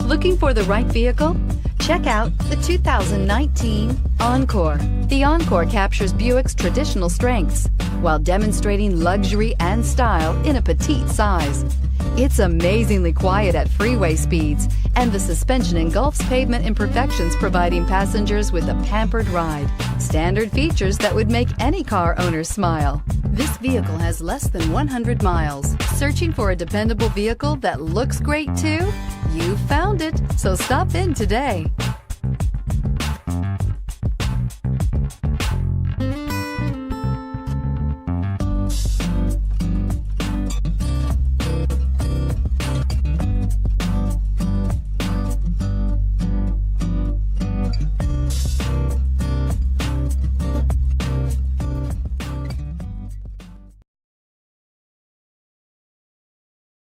Looking for the right vehicle? Check out the 2019 Encore. The Encore captures Buick's traditional strengths while demonstrating luxury and style in a petite size. It's amazingly quiet at freeway speeds, and the suspension engulfs pavement imperfections, providing passengers with a pampered ride. Standard features that would make any car owner smile. This vehicle has less than 100 miles. Searching for a dependable vehicle that looks great too? You found it, so stop in today.